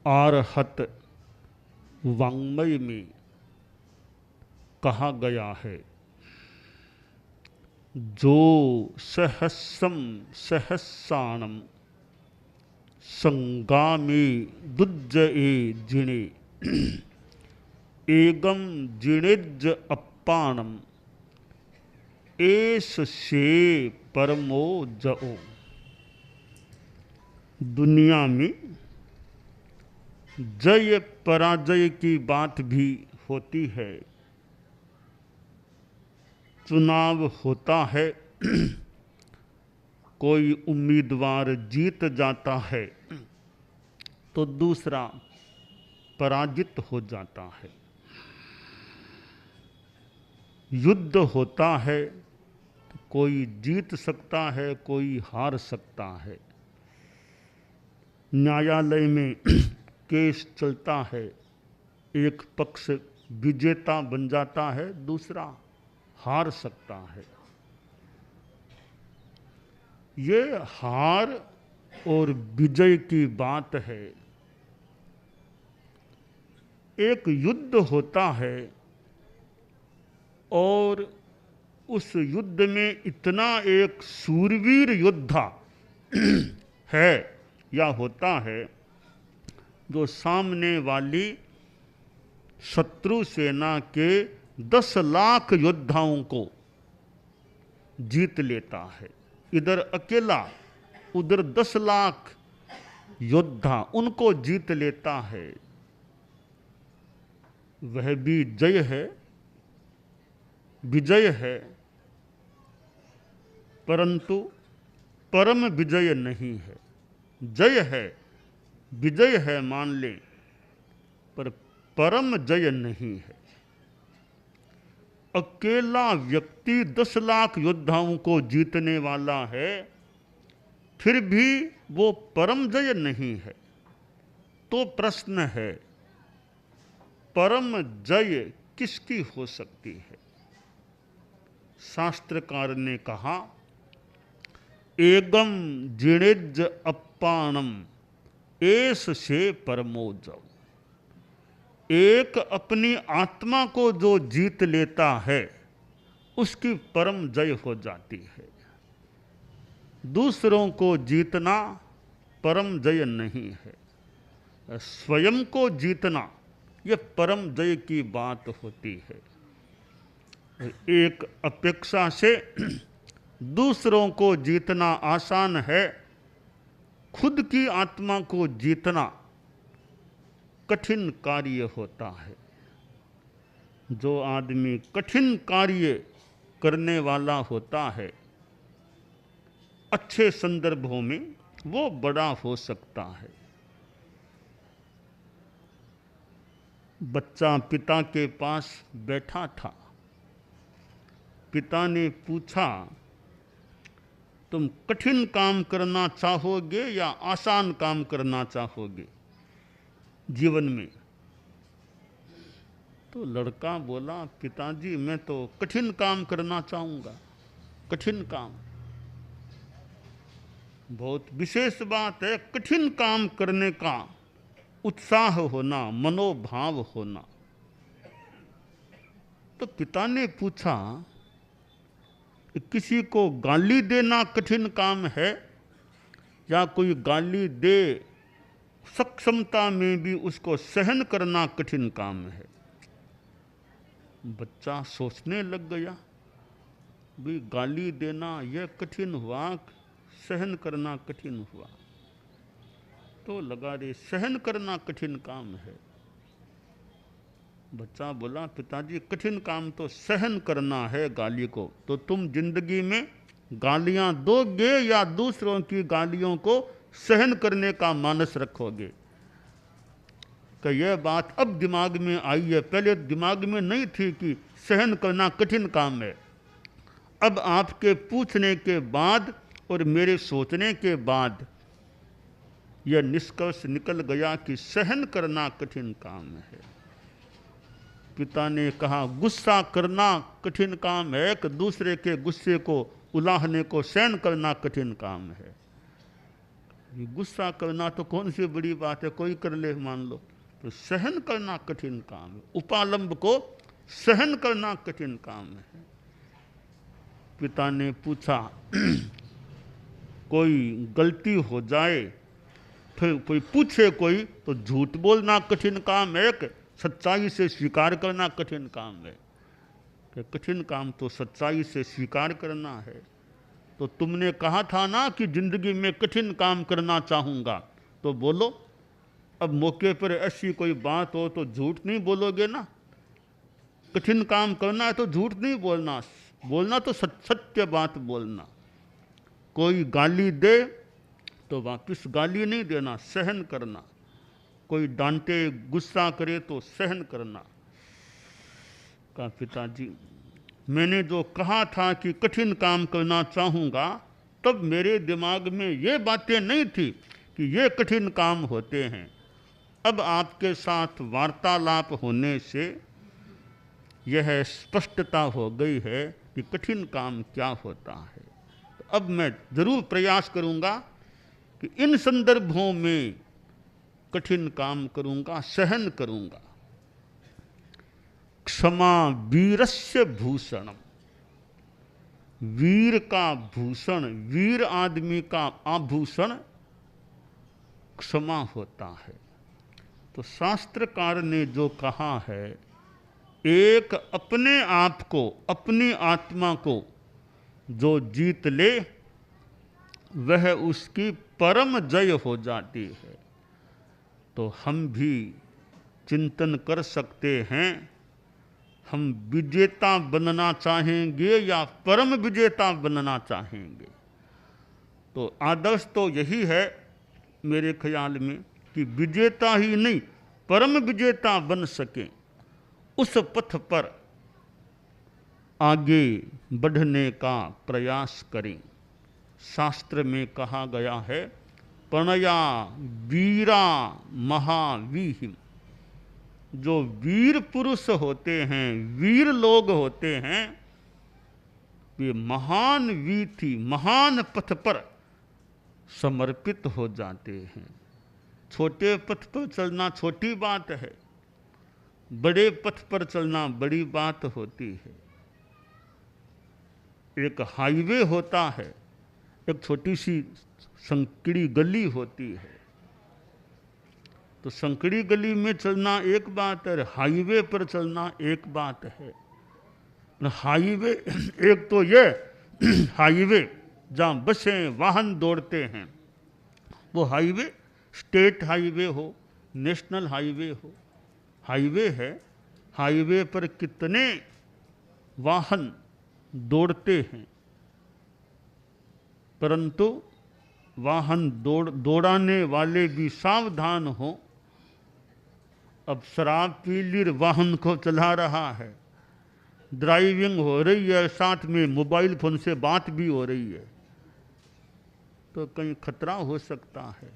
आरहत वाङ्मय में कहा गया है, जो सहस्रम सहस्राणम संगामे दुज्जए जिणे एगम जिणेज अप्पाणम एस से परमो जओ। दुनिया में जय पराजय की बात भी होती है। चुनाव होता है, कोई उम्मीदवार जीत जाता है तो दूसरा पराजित हो जाता है। युद्ध होता है तो कोई जीत सकता है, कोई हार सकता है। न्यायालय में केस चलता है, एक पक्ष विजेता बन जाता है, दूसरा हार सकता है। ये हार और विजय की बात है। एक युद्ध होता है और उस युद्ध में इतना एक शूरवीर योद्धा है या होता है जो सामने वाली शत्रु सेना के 10 लाख योद्धाओं को जीत लेता है। इधर अकेला, उधर 10 लाख योद्धा, उनको जीत लेता है। वह भी जय है, विजय है, परंतु परम विजय नहीं है। जय है, विजय है मान लें, पर परम जय नहीं है। अकेला व्यक्ति 10 लाख योद्धाओं को जीतने वाला है, फिर भी वो परम जय नहीं है। तो प्रश्न है, परम जय किसकी हो सकती है? शास्त्रकार ने कहा, एगम जिणेज अप्पाणम एस से परमो जव। एक अपनी आत्मा को जो जीत लेता है उसकी परम जय हो जाती है। दूसरों को जीतना परम जय नहीं है। स्वयं को जीतना यह परम जय की बात होती है। एक अपेक्षा से दूसरों को जीतना आसान है, खुद की आत्मा को जीतना कठिन कार्य होता है। जो आदमी कठिन कार्य करने वाला होता है, अच्छे संदर्भों में वो बड़ा हो सकता है। बच्चा पिता के पास बैठा था। पिता ने पूछा, तुम कठिन काम करना चाहोगे या आसान काम करना चाहोगे जीवन में? तो लड़का बोला, पिताजी मैं तो कठिन काम करना चाहूँगा। कठिन काम बहुत विशेष बात है। कठिन काम करने का उत्साह होना, मनोभाव होना। तो पिता ने पूछा, किसी को गाली देना कठिन काम है या कोई गाली दे सक्षमता में भी उसको सहन करना कठिन काम है? बच्चा सोचने लग गया, भी गाली देना यह कठिन हुआ, सहन करना कठिन हुआ। तो लगा रे, सहन करना कठिन काम है। बच्चा बोला, पिताजी कठिन काम तो सहन करना है गाली को। तो तुम जिंदगी में गालियां दोगे या दूसरों की गालियों को सहन करने का मानस रखोगे? कि यह बात अब दिमाग में आई है, पहले दिमाग में नहीं थी कि सहन करना कठिन काम है। अब आपके पूछने के बाद और मेरे सोचने के बाद यह निष्कर्ष निकल गया कि सहन करना कठिन काम है। पिता ने कहा, गुस्सा करना कठिन काम है कि दूसरे के गुस्से को उलाहने को सहन करना कठिन काम है? ये गुस्सा करना तो कौन सी बड़ी बात है, कोई कर ले मान लो। तो सहन करना कठिन काम है, उपालंब को सहन करना कठिन काम है। पिता ने पूछा कोई गलती हो जाए, फिर कोई पूछे कोई, तो झूठ बोलना कठिन काम है कि सच्चाई से स्वीकार करना कठिन काम है? कि कठिन काम तो सच्चाई से स्वीकार करना है। तो तुमने कहा था ना कि जिंदगी में कठिन काम करना चाहूँगा, तो बोलो। अब मौके पर ऐसी कोई बात हो तो झूठ नहीं बोलोगे ना। कठिन काम करना है तो झूठ नहीं बोलना, बोलना तो सत्य बात बोलना। कोई गाली दे तो वापस गाली नहीं देना, सहन करना। कोई डांटे गुस्सा करे तो सहन करना। कहा पिताजी मैंने जो कहा था कि कठिन काम करना चाहूँगा, तब मेरे दिमाग में ये बातें नहीं थी कि ये कठिन काम होते हैं। अब आपके साथ वार्तालाप होने से यह स्पष्टता हो गई है कि कठिन काम क्या होता है। तो अब मैं ज़रूर प्रयास करूँगा कि इन संदर्भों में कठिन काम करूँगा, सहन करूँगा। क्षमा वीरस्य भूषणम, वीर का भूषण, वीर आदमी का आभूषण क्षमा होता है। तो शास्त्रकार ने जो कहा है, एक अपने आप को, अपनी आत्मा को जो जीत ले वह उसकी परम जय हो जाती है। तो हम भी चिंतन कर सकते हैं, हम विजेता बनना चाहेंगे या परम विजेता बनना चाहेंगे। तो आदर्श तो यही है मेरे ख्याल में कि विजेता ही नहीं परम विजेता बन सके, उस पथ पर आगे बढ़ने का प्रयास करें। शास्त्र में कहा गया है, प्रणया वीरा महावीहिम। जो वीर पुरुष होते हैं, वीर लोग होते हैं, वे महान वीथी, महान पथ पर समर्पित हो जाते हैं। छोटे पथ पर चलना छोटी बात है, बड़े पथ पर चलना बड़ी बात होती है। एक हाईवे होता है, एक छोटी सी संकड़ी गली होती है। तो संकड़ी गली में चलना एक बात है, हाईवे पर चलना एक बात है। हाईवे एक तो ये हाईवे जहाँ बसें वाहन दौड़ते हैं, वो हाईवे स्टेट हाईवे हो, नेशनल हाईवे हो, हाईवे है। हाईवे पर कितने वाहन दौड़ते हैं, परंतु वाहन दौड़ाने वाले भी सावधान हो। अब शराब पी ली वाहन को चला रहा है, ड्राइविंग हो रही है, साथ में मोबाइल फोन से बात भी हो रही है, तो कहीं खतरा हो सकता है।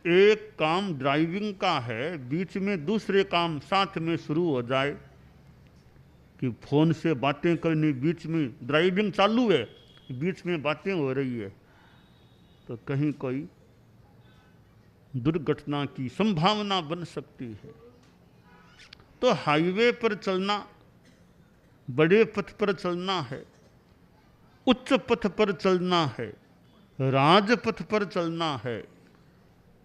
एक काम ड्राइविंग का है, बीच में दूसरे काम साथ में शुरू हो जाए कि फोन से बातें करनी, बीच में ड्राइविंग चालू है, बीच में बातें हो रही है, तो कहीं कोई दुर्घटना की संभावना बन सकती है। तो हाईवे पर चलना, बड़े पथ पर चलना है, उच्च पथ पर चलना है, राजपथ पर चलना है।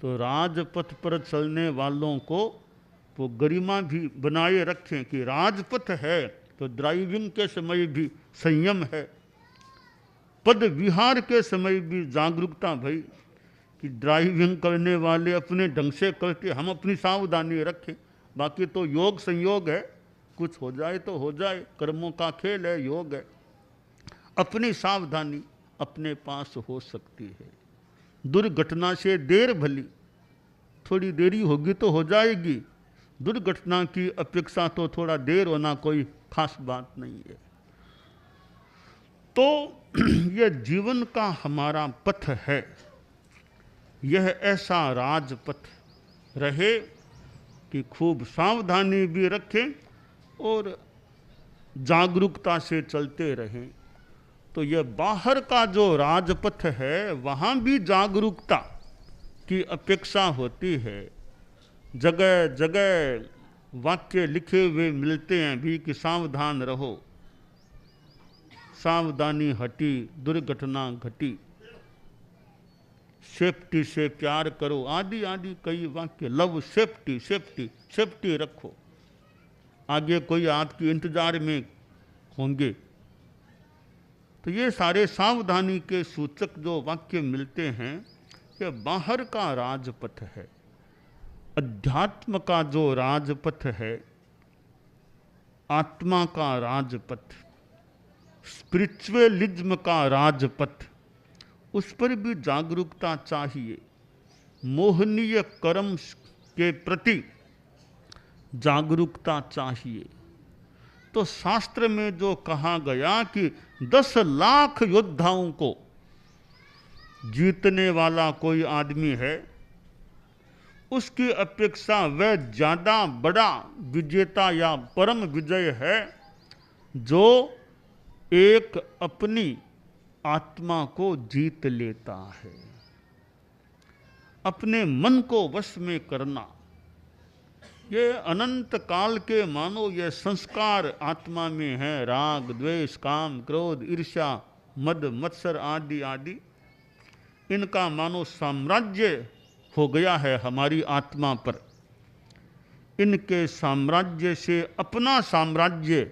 तो राजपथ पर चलने वालों को वो गरिमा भी बनाए रखें कि राजपथ है तो ड्राइविंग के समय भी संयम है, पद विहार के समय भी जागरूकता भाई, कि ड्राइविंग करने वाले अपने ढंग से करके हम अपनी सावधानी रखें। बाकी तो योग संयोग है, कुछ हो जाए तो हो जाए, कर्मों का खेल है, योग है। अपनी सावधानी अपने पास हो सकती है। दुर्घटना से देर भली, थोड़ी देरी होगी तो हो जाएगी, दुर्घटना की अपेक्षा तो थोड़ा देर होना कोई खास बात नहीं है। तो यह जीवन का हमारा पथ है, यह ऐसा राजपथ रहे कि खूब सावधानी भी रखें और जागरूकता से चलते रहें। तो यह बाहर का जो राजपथ है वहाँ भी जागरूकता की अपेक्षा होती है। जगह जगह वाक्य लिखे हुए मिलते हैं भी कि सावधान रहो, सावधानी हटी दुर्घटना घटी, सेफ्टी से प्यार करो, आदि आदि कई वाक्य। लव सेफ्टी, सेफ्टी सेफ्टी रखो, आगे कोई आपकी इंतजार में होंगे। तो ये सारे सावधानी के सूचक जो वाक्य मिलते हैं, ये बाहर का राजपथ है। अध्यात्म का जो राजपथ है, आत्मा का राजपथ, स्पिरिचुअलिज्म का राजपथ, उस पर भी जागरूकता चाहिए। मोहनीय कर्म के प्रति जागरूकता चाहिए। तो शास्त्र में जो कहा गया कि 10 लाख योद्धाओं को जीतने वाला कोई आदमी है, उसकी अपेक्षा वह ज्यादा बड़ा विजेता या परम विजय है जो एक अपनी आत्मा को जीत लेता है। अपने मन को वश में करना, ये अनंत काल के मानो ये संस्कार आत्मा में है। राग द्वेष काम क्रोध ईर्ष्या मद मत्सर आदि आदि, इनका मानो साम्राज्य हो गया है हमारी आत्मा पर। इनके साम्राज्य से अपना साम्राज्य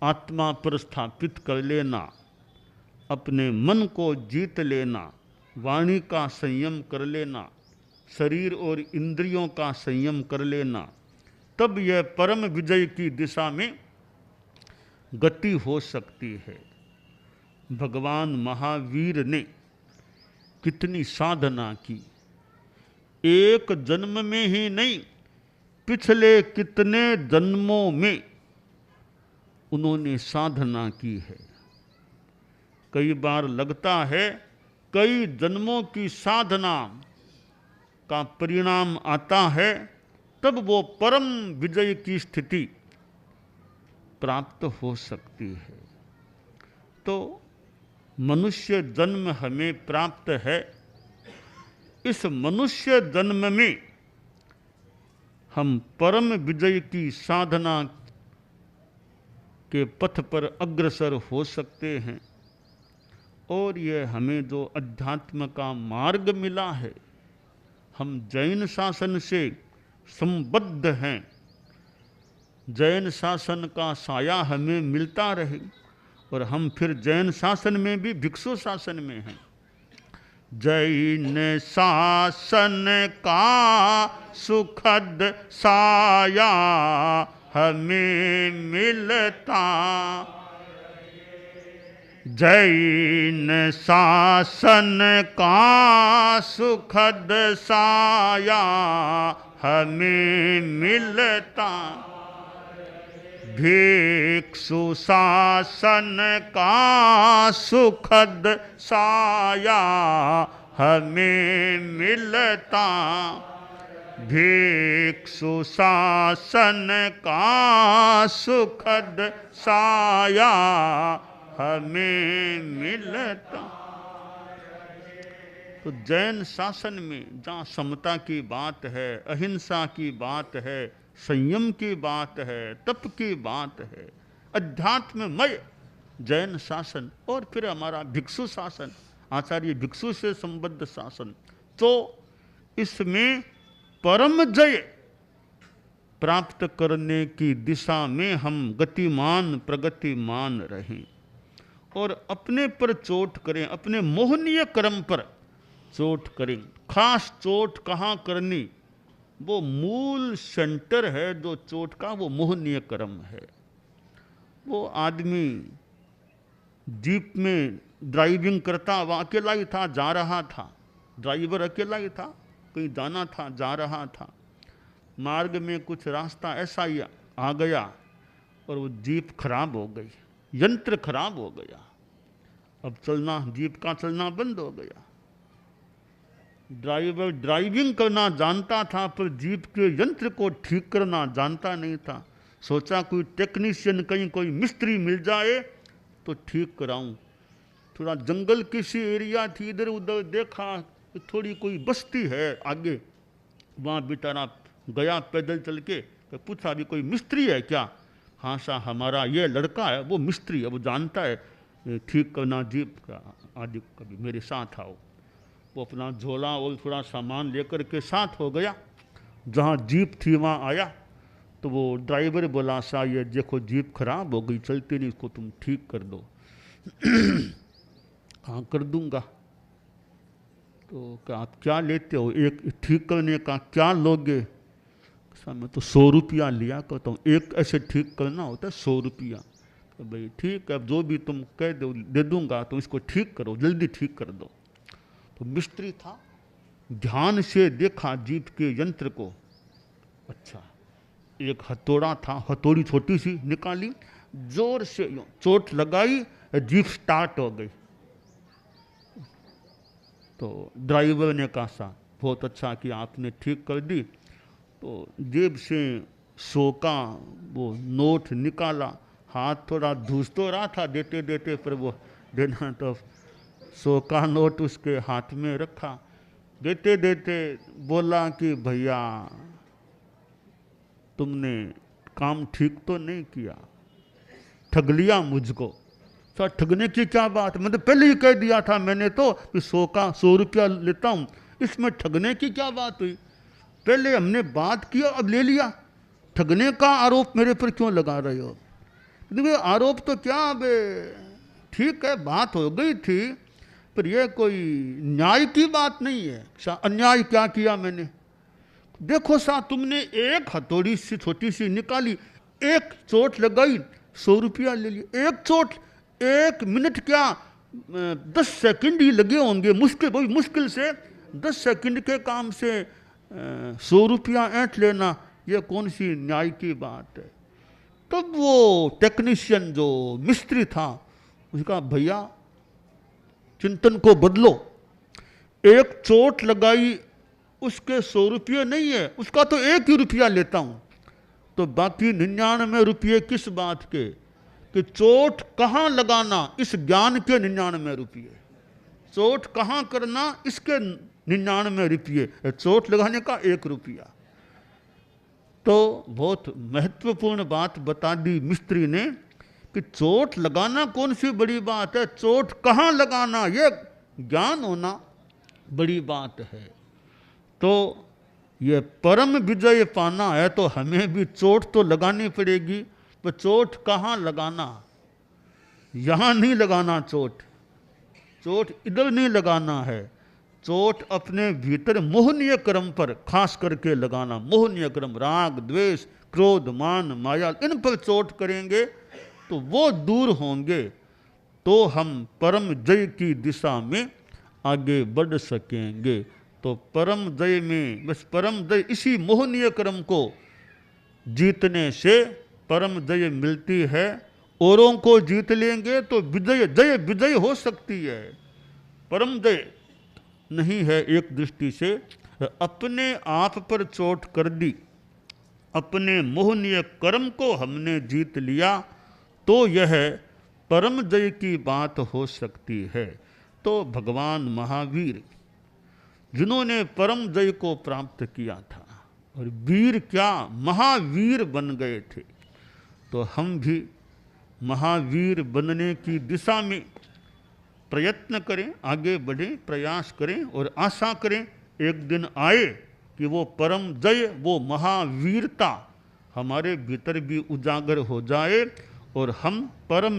आत्मा पर स्थापित कर लेना, अपने मन को जीत लेना, वाणी का संयम कर लेना, शरीर और इंद्रियों का संयम कर लेना, तब यह परम विजय की दिशा में गति हो सकती है। भगवान महावीर ने कितनी साधना की, एक जन्म में ही नहीं, पिछले कितने जन्मों में उन्होंने साधना की है। कई बार लगता है कई जन्मों की साधना का परिणाम आता है, तब वो परम विजय की स्थिति प्राप्त हो सकती है। तो मनुष्य जन्म हमें प्राप्त है। इस मनुष्य जन्म में हम परम विजय की साधना के पथ पर अग्रसर हो सकते हैं। और यह हमें जो अध्यात्म का मार्ग मिला है, हम जैन शासन से संबद्ध हैं, जैन शासन का साया हमें मिलता रहे और हम फिर जैन शासन में भी भिक्षु शासन में हैं। जैन शासन का सुखद साया हमें मिलता, जैन शासन का सुखद साया हमें मिलता, भिक्षु शासन का सुखद साया हमें मिलता, भिक्षु शासन का सुखद साया हमें मिलता। तो जैन शासन में जहाँ समता की बात है, अहिंसा की बात है, संयम की बात है, तप की बात है, अध्यात्ममय जैन शासन, और फिर हमारा भिक्षु शासन, आचार्य भिक्षु से संबद्ध शासन, तो इसमें परम जय प्राप्त करने की दिशा में हम गतिमान प्रगतिमान रहें और अपने पर चोट करें, अपने मोहनीय कर्म पर चोट करें। खास चोट कहाँ करनी, वो मूल सेंटर है जो चोट का, वो मोहनीय कर्म है। वो आदमी जीप में ड्राइविंग करता, वह अकेला ही था, जा रहा था, ड्राइवर अकेला ही था, कहीं जाना था, जा रहा था। मार्ग में कुछ रास्ता ऐसा ही आ गया और वो जीप खराब हो गई, यंत्र खराब हो गया। अब चलना, जीप का चलना बंद हो गया। ड्राइवर ड्राइविंग करना जानता था पर जीप के यंत्र को ठीक करना जानता नहीं था। सोचा कोई टेक्नीशियन, कहीं कोई मिस्त्री मिल जाए तो ठीक कराऊं। थोड़ा जंगल किसी एरिया थी, इधर उधर देखा थोड़ी कोई बस्ती है आगे, वहाँ बेचारा गया पैदल चल के, तो पूछा अभी कोई मिस्त्री है क्या? हाँ सा हमारा ये लड़का है, वो मिस्त्री है, वो जानता है ठीक करना जीप का, आदि कभी मेरे साथ आओ। वो अपना झोला और थोड़ा सामान लेकर के साथ हो गया। जहाँ जीप थी वहाँ आया तो वो ड्राइवर बोला सा ये देखो जीप खराब हो गई, चलती नहीं, इसको तुम ठीक कर दो। हाँ कर दूंगा। तो क्या आप क्या लेते हो, एक ठीक करने का क्या लोगे? मैं तो 100 रुपया लिया करता हूँ, एक ऐसे ठीक करना होता है 100 रुपया। तो भाई ठीक है, अब जो भी तुम कह दो दे दूंगा, तुम इसको ठीक करो, जल्दी ठीक कर दो। तो मिस्त्री था, ध्यान से देखा जीप के यंत्र को। अच्छा, एक हथौड़ा था, हथौड़ी छोटी सी निकाली, जोर से चोट लगाई, जीप स्टार्ट हो गई। तो ड्राइवर ने कहा सा बहुत अच्छा कि आपने ठीक कर दी। तो जेब से 100 का वो नोट निकाला, हाथ थोड़ा धूस तो रहा था देते देते, पर वो देना तो 100 का नोट उसके हाथ में रखा। देते देते बोला कि भैया तुमने काम ठीक तो नहीं किया, ठग लिया मुझको। सर ठगने की क्या बात, मैं तो पहले ही कह दिया था मैंने तो कि 100 रुपया लेता हूँ, इसमें ठगने की क्या बात हुई? पहले हमने बात किया, अब ले लिया। ठगने का आरोप मेरे पर क्यों लगा रहे हो? देखिए आरोप तो क्या, अब ठीक है बात हो गई थी, पर यह कोई न्याय की बात नहीं है। अन्याय क्या किया मैंने? देखो सा तुमने एक हथौड़ी सी छोटी सी निकाली, एक चोट लगाई, 100 रुपया ले लिया। एक चोट, 1 मिनट क्या 10 सेकंड ही लगे होंगे, मुश्किल बहुत मुश्किल से 10 सेकंड के काम से 100 रुपया ऐंठ लेना, यह कौन सी न्याय की बात है? तब वो टेक्नीशियन जो मिस्त्री था उसका भैया चिंतन को बदलो, एक चोट लगाई उसके 100 रुपये नहीं है, उसका तो 1 ही रुपया लेता हूँ, तो बाकी 99 रुपये किस बात के? कि चोट कहाँ लगाना इस ज्ञान के 99 रुपये, चोट कहाँ करना इसके 99 रुपये, चोट लगाने का 1 रुपया। तो बहुत महत्वपूर्ण बात बता दी मिस्त्री ने कि चोट लगाना कौन सी बड़ी बात है, चोट कहाँ लगाना ये ज्ञान होना बड़ी बात है। तो ये परम विजय पाना है तो हमें भी चोट तो लगानी पड़ेगी, पर चोट कहाँ लगाना? यहाँ नहीं लगाना चोट, चोट इधर नहीं लगाना है, चोट अपने भीतर मोहनीय कर्म पर खास करके लगाना। मोहनीय कर्म, राग द्वेष क्रोध मान माया, इन पर चोट करेंगे तो वो दूर होंगे, तो हम परम जय की दिशा में आगे बढ़ सकेंगे। तो परम जय में बस परम जय, इसी मोहनीय कर्म को जीतने से परम जय मिलती है। औरों को जीत लेंगे तो विजय जय विजय हो सकती है, परम जय नहीं है। एक दृष्टि से अपने आप पर चोट कर दी, अपने मोहनीय कर्म को हमने जीत लिया, तो यह परम जय की बात हो सकती है। तो भगवान महावीर जिन्होंने परम जय को प्राप्त किया था, और वीर क्या महावीर बन गए थे, तो हम भी महावीर बनने की दिशा में प्रयत्न करें, आगे बढ़ें, प्रयास करें और आशा करें एक दिन आए कि वो परम जय, वो महावीरता हमारे भीतर भी उजागर हो जाए और हम परम